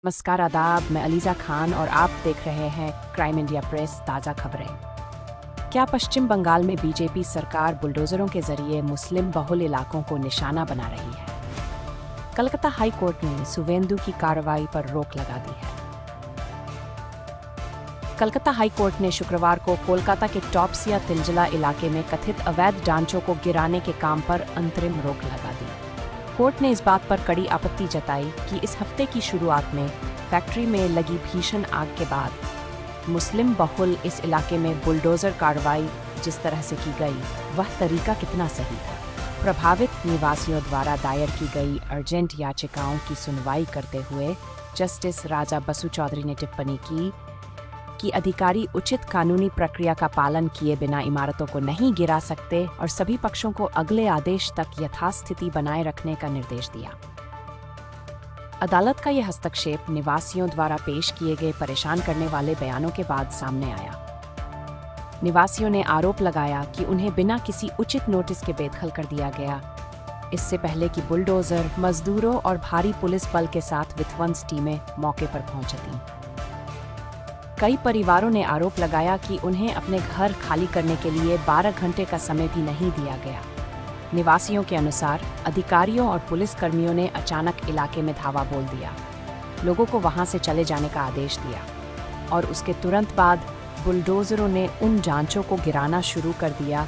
नमस्कार आदाब, मैं अलीज़ा खान और आप देख रहे हैं क्राइम इंडिया प्रेस ताज़ा खबरें। क्या पश्चिम बंगाल में बीजेपी सरकार बुलडोजरों के जरिए मुस्लिम बहुल इलाकों को निशाना बना रही है? कलकत्ता हाई कोर्ट ने सुवेंदु की कार्रवाई पर रोक लगा दी है। कलकत्ता हाई कोर्ट ने शुक्रवार को कोलकाता के टॉप्सिया तिलजला इलाके में कथित अवैध ढांचों को गिराने के काम पर अंतरिम रोक लगा दी। कोर्ट ने इस बात पर कड़ी आपत्ति जताई कि इस हफ्ते की शुरुआत में फैक्ट्री में लगी भीषण आग के बाद मुस्लिम बहुल इस इलाके में बुलडोजर कार्रवाई जिस तरह से की गई वह तरीका कितना सही था। प्रभावित निवासियों द्वारा दायर की गई अर्जेंट याचिकाओं की सुनवाई करते हुए जस्टिस राजा बसु चौधरी ने टिप्पणी की कि अधिकारी उचित कानूनी प्रक्रिया का पालन किए बिना इमारतों को नहीं गिरा सकते और सभी पक्षों को अगले आदेश तक यथास्थिति बनाए रखने का निर्देश दिया। अदालत का यह हस्तक्षेप निवासियों द्वारा पेश किए गए परेशान करने वाले बयानों के बाद सामने आया। निवासियों ने आरोप लगाया कि उन्हें बिना किसी उचित नोटिस के बेदखल कर दिया गया, इससे पहले कि बुलडोजर, मजदूरों और भारी पुलिस बल के साथ विध्वंस टीमें मौके पर पहुंची थीं। कई परिवारों ने आरोप लगाया कि उन्हें अपने घर खाली करने के लिए 12 घंटे का समय भी नहीं दिया गया। निवासियों के अनुसार अधिकारियों और पुलिसकर्मियों ने अचानक इलाके में धावा बोल दिया, लोगों को वहां से चले जाने का आदेश दिया और उसके तुरंत बाद बुलडोजरों ने उन ढांचों को गिराना शुरू कर दिया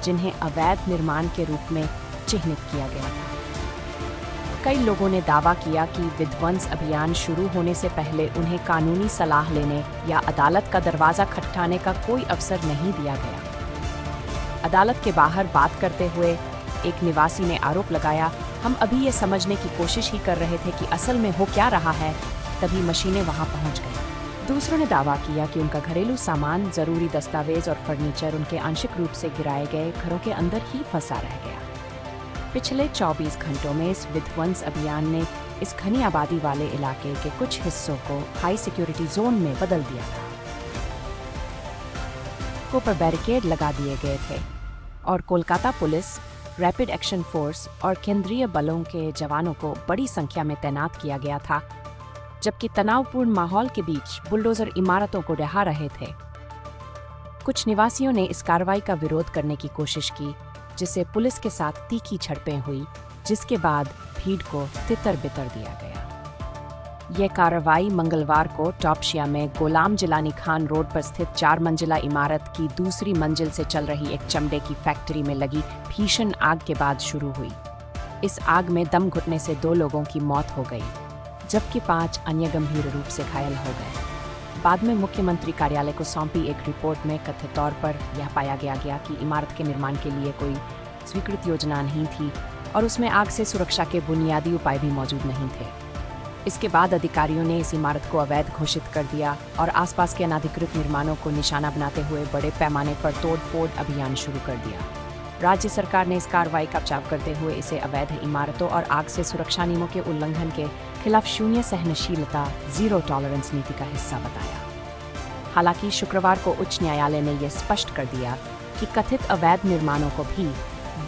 जिन्हें अवैध निर्माण के रूप में चिह्नित किया गया था। कई लोगों ने दावा किया कि विध्वंस अभियान शुरू होने से पहले उन्हें कानूनी सलाह लेने या अदालत का दरवाजा खटखटाने का कोई अवसर नहीं दिया गया। अदालत के बाहर बात करते हुए एक निवासी ने आरोप लगाया, हम अभी ये समझने की कोशिश ही कर रहे थे कि असल में हो क्या रहा है, तभी मशीनें वहां पहुंच गईं। दूसरों ने दावा किया कि उनका घरेलू सामान, जरूरी दस्तावेज और फर्नीचर उनके आंशिक रूप से गिराए गए घरों के अंदर ही फंसा रह गया। पिछले 24 घंटों में इस विध्वंस अभियान ने इस घनी आबादी वाले इलाके के कुछ हिस्सों को हाई सिक्योरिटी जोन में बदल दिया था। पर बैरिकेड लगा दिए गए थे और Kolkata police, rapid action force और केंद्रीय बलों के जवानों को बड़ी संख्या में तैनात किया गया था, जबकि तनावपूर्ण माहौल के बीच बुलडोजर इमारतों को ढहा रहे थे। कुछ निवासियों ने इस कार्रवाई का विरोध करने की कोशिश की, जिससे पुलिस के साथ तीखी झड़पें हुई, जिसके बाद भीड़ को तितर-बितर दिया गया। यह कार्रवाई मंगलवार को टॉप्सिया में गुलाम जिलानी खान रोड पर स्थित 4 मंजिला इमारत की दूसरी मंजिल से चल रही एक चमड़े की फैक्ट्री में लगी भीषण आग के बाद शुरू हुई। इस आग में दम घुटने से 2 लोगों की मौत हो गई, जबकि 5 अन्य गंभीर रूप से घायल हो गए। बाद में मुख्यमंत्री कार्यालय को सौंपी एक रिपोर्ट में कथित तौर पर यह पाया गया कि इमारत के निर्माण के लिए कोई स्वीकृत योजना नहीं थी और उसमें आग से सुरक्षा के बुनियादी उपाय भी मौजूद नहीं थे। इसके बाद अधिकारियों ने इस इमारत को अवैध घोषित कर दिया और आसपास के अनाधिकृत निर्माणों को निशाना बनाते हुए बड़े पैमाने पर तोड़-फोड़ अभियान शुरू कर दिया। राज्य सरकार ने इस कार्रवाई का बचाव करते हुए इसे अवैध इमारतों और आग से सुरक्षा नियमों के उल्लंघन के खिलाफ शून्य सहनशीलता, जीरो टॉलरेंस नीति का हिस्सा बताया। हालांकि शुक्रवार को उच्च न्यायालय ने यह स्पष्ट कर दिया कि कथित अवैध निर्माणों को भी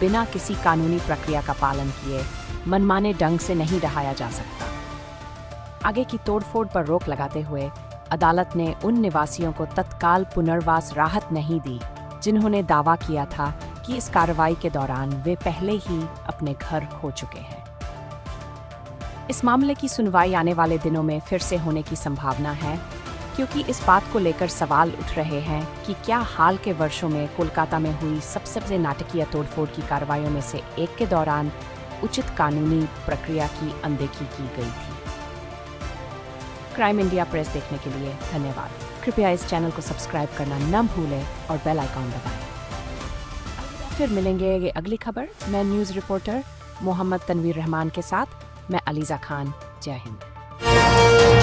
बिना किसी कानूनी प्रक्रिया का पालन किए मनमाने ढंग से नहीं ढहाया जा सकता। आगे की तोड़फोड़ पर रोक लगाते हुए अदालत ने उन निवासियों को तत्काल पुनर्वास राहत नहीं दी जिन्होंने दावा किया था कि इस कार्रवाई के दौरान वे पहले ही अपने घर खो चुके हैं। इस मामले की सुनवाई आने वाले दिनों में फिर से होने की संभावना है, क्योंकि इस बात को लेकर सवाल उठ रहे हैं कि क्या हाल के वर्षों में कोलकाता में हुई सबसे नाटकीय तोड़फोड़ की कार्रवाइयों में से एक के दौरान उचित कानूनी प्रक्रिया की अनदेखी की गई थी। क्राइम इंडिया प्रेस देखने के लिए धन्यवाद। कृपया इस चैनल को सब्सक्राइब करना न भूलें और बेल आइकॉन दबाएं। फिर मिलेंगे ये अगली खबर। मैं न्यूज़ रिपोर्टर मोहम्मद तनवीर रहमान के साथ। मैं अलीज़ा खान। जय हिंद।